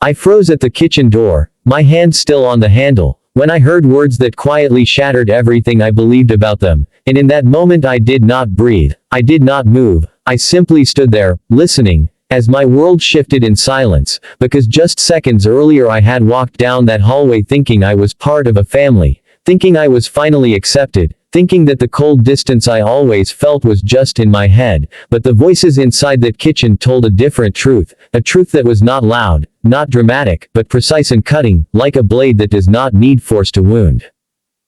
I froze at the kitchen door, my hand still on the handle, when I heard words that quietly shattered everything I believed about them, and in that moment I did not breathe, I did not move, I simply stood there, listening, as my world shifted in silence, because just seconds earlier I had walked down that hallway thinking I was part of a family, thinking I was finally accepted, thinking that the cold distance I always felt was just in my head, but the voices inside that kitchen told a different truth, a truth that was not loud, not dramatic, but precise and cutting, like a blade that does not need force to wound.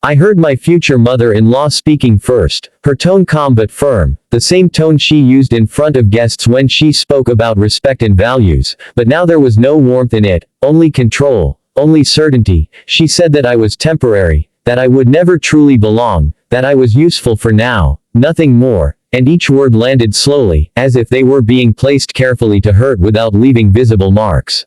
I heard my future mother-in-law speaking first, her tone calm but firm, the same tone she used in front of guests when she spoke about respect and values, but now there was no warmth in it, only control, only certainty. She said that I was temporary, that I would never truly belong, that I was useful for now, nothing more, and each word landed slowly, as if they were being placed carefully to hurt without leaving visible marks.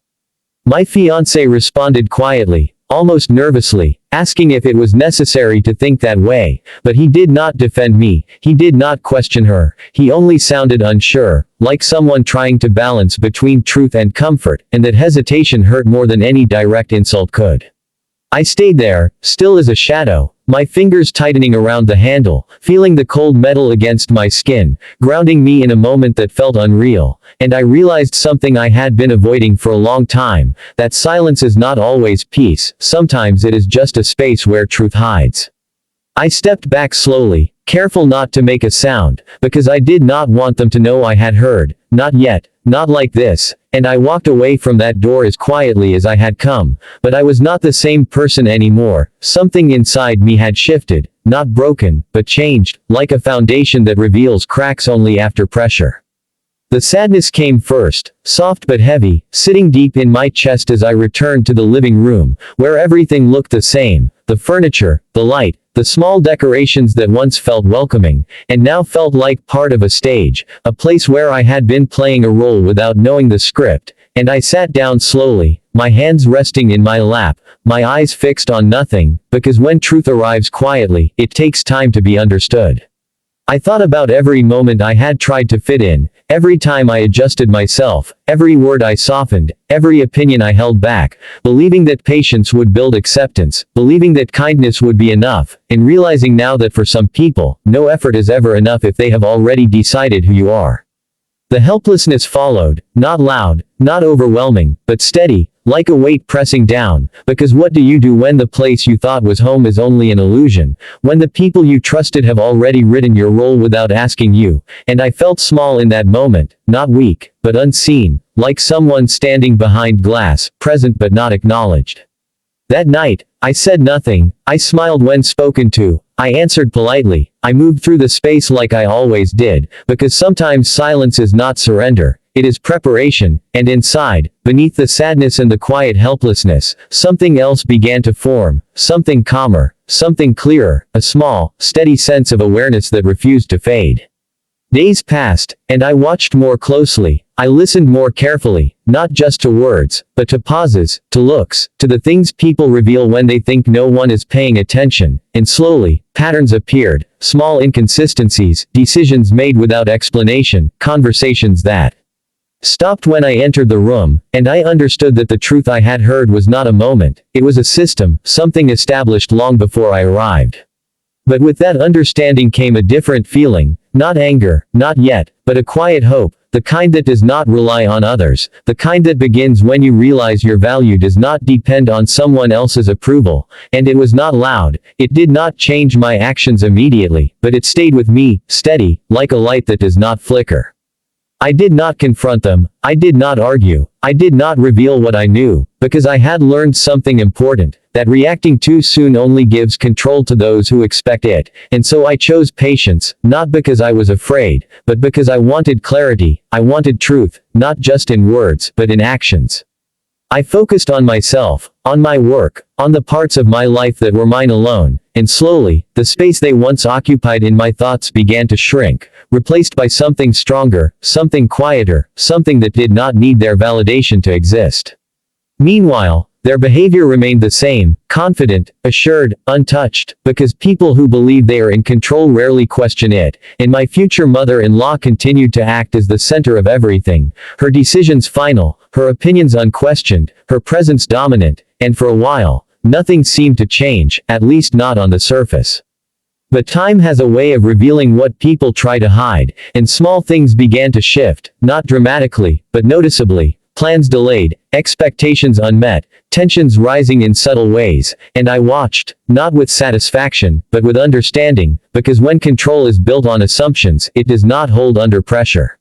My fiancé responded quietly, almost nervously, asking if it was necessary to think that way, but he did not defend me, he did not question her, he only sounded unsure, like someone trying to balance between truth and comfort, and that hesitation hurt more than any direct insult could. I stayed there, still as a shadow, my fingers tightening around the handle, feeling the cold metal against my skin, grounding me in a moment that felt unreal, and I realized something I had been avoiding for a long time, that silence is not always peace, sometimes it is just a space where truth hides. I stepped back slowly, careful not to make a sound, because I did not want them to know I had heard, not yet, not like this, and I walked away from that door as quietly as I had come, but I was not the same person anymore, something inside me had shifted, not broken, but changed, like a foundation that reveals cracks only after pressure. The sadness came first, soft but heavy, sitting deep in my chest as I returned to the living room, where everything looked the same, the furniture, the light, the small decorations that once felt welcoming, and now felt like part of a stage, a place where I had been playing a role without knowing the script, and I sat down slowly, my hands resting in my lap, my eyes fixed on nothing, because when truth arrives quietly, it takes time to be understood. I thought about every moment I had tried to fit in, every time I adjusted myself, every word I softened, every opinion I held back, believing that patience would build acceptance, believing that kindness would be enough, and realizing now that for some people, no effort is ever enough if they have already decided who you are. The helplessness followed, not loud, not overwhelming, but steady, like a weight pressing down, because what do you do when the place you thought was home is only an illusion, when the people you trusted have already written your role without asking you, and I felt small in that moment, not weak, but unseen, like someone standing behind glass, present but not acknowledged. That night, I said nothing, I smiled when spoken to, I answered politely, I moved through the space like I always did, because sometimes silence is not surrender, it is preparation, and inside, beneath the sadness and the quiet helplessness, something else began to form, something calmer, something clearer, a small, steady sense of awareness that refused to fade. Days passed, and I watched more closely, I listened more carefully, not just to words, but to pauses, to looks, to the things people reveal when they think no one is paying attention, and slowly, patterns appeared, small inconsistencies, decisions made without explanation, conversations that stopped when I entered the room, and I understood that the truth I had heard was not a moment, it was a system, something established long before I arrived. But with that understanding came a different feeling, not anger, not yet, but a quiet hope, the kind that does not rely on others, the kind that begins when you realize your value does not depend on someone else's approval, and it was not loud, it did not change my actions immediately, but it stayed with me, steady, like a light that does not flicker. I did not confront them, I did not argue, I did not reveal what I knew, because I had learned something important, that reacting too soon only gives control to those who expect it, and so I chose patience, not because I was afraid, but because I wanted clarity, I wanted truth, not just in words, but in actions. I focused on myself, on my work, on the parts of my life that were mine alone, and slowly, the space they once occupied in my thoughts began to shrink, replaced by something stronger, something quieter, something that did not need their validation to exist. Meanwhile, their behavior remained the same, confident, assured, untouched, because people who believe they are in control rarely question it, and my future mother-in-law continued to act as the center of everything, her decisions final, her opinions unquestioned, her presence dominant, and for a while, nothing seemed to change, at least not on the surface. But time has a way of revealing what people try to hide, and small things began to shift, not dramatically, but noticeably. Plans delayed, expectations unmet, tensions rising in subtle ways, and I watched, not with satisfaction, but with understanding, because when control is built on assumptions, it does not hold under pressure.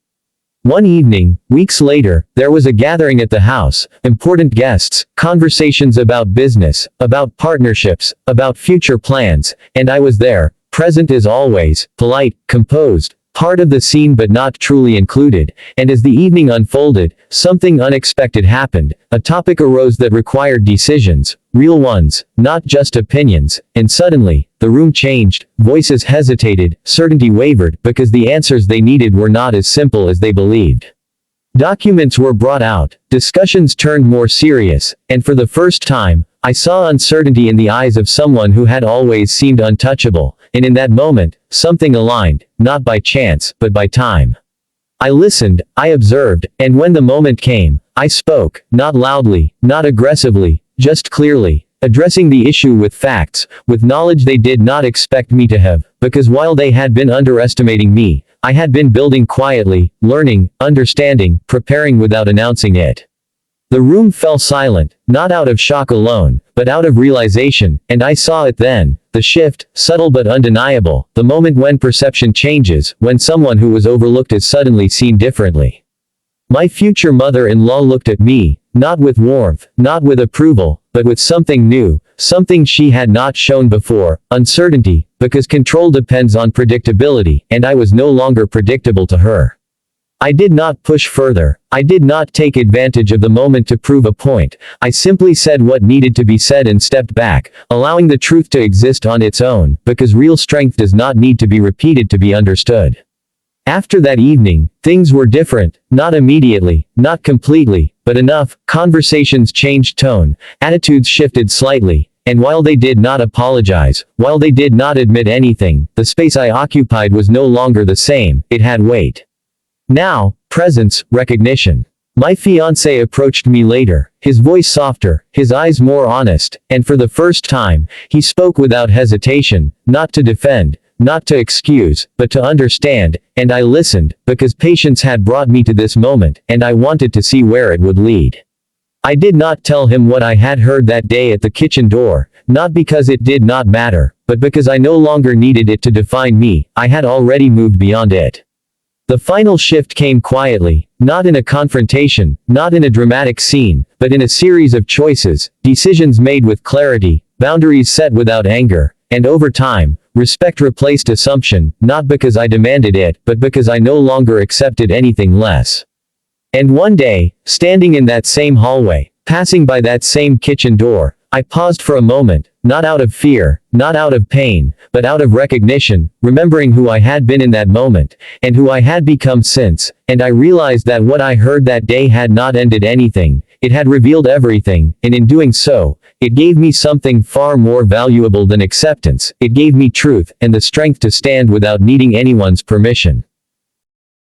One evening, weeks later, there was a gathering at the house, important guests, conversations about business, about partnerships, about future plans, and I was there, present as always, polite, composed, part of the scene but not truly included, and as the evening unfolded, something unexpected happened. A topic arose that required decisions, real ones, not just opinions, and suddenly, the room changed, voices hesitated, certainty wavered, because the answers they needed were not as simple as they believed. Documents were brought out, discussions turned more serious, and for the first time, I saw uncertainty in the eyes of someone who had always seemed untouchable, and in that moment, something aligned, not by chance, but by time. I listened, I observed, and when the moment came, I spoke, not loudly, not aggressively, just clearly, addressing the issue with facts, with knowledge they did not expect me to have, because while they had been underestimating me, I had been building quietly, learning, understanding, preparing without announcing it. The room fell silent, not out of shock alone, but out of realization, and I saw it then, the shift, subtle but undeniable, the moment when perception changes, when someone who was overlooked is suddenly seen differently. My future mother-in-law looked at me, not with warmth, not with approval, but with something new, something she had not shown before, uncertainty, because control depends on predictability, and I was no longer predictable to her. I did not push further. I did not take advantage of the moment to prove a point. I simply said what needed to be said and stepped back, allowing the truth to exist on its own, because real strength does not need to be repeated to be understood. After that evening, things were different, not immediately, not completely, but enough. Conversations changed tone, attitudes shifted slightly, and while they did not apologize, while they did not admit anything, the space I occupied was no longer the same, it had weight. Now, presence, recognition. My fiancé approached me later, his voice softer, his eyes more honest, and for the first time, he spoke without hesitation, not to defend, not to excuse, but to understand, and I listened, because patience had brought me to this moment, and I wanted to see where it would lead. I did not tell him what I had heard that day at the kitchen door, not because it did not matter, but because I no longer needed it to define me, I had already moved beyond it. The final shift came quietly, not in a confrontation, not in a dramatic scene, but in a series of choices, decisions made with clarity, boundaries set without anger, and over time, respect replaced assumption, not because I demanded it, but because I no longer accepted anything less. And one day, standing in that same hallway, passing by that same kitchen door, I paused for a moment, not out of fear, not out of pain, but out of recognition, remembering who I had been in that moment, and who I had become since, and I realized that what I heard that day had not ended anything, it had revealed everything, and in doing so, it gave me something far more valuable than acceptance, it gave me truth, and the strength to stand without needing anyone's permission.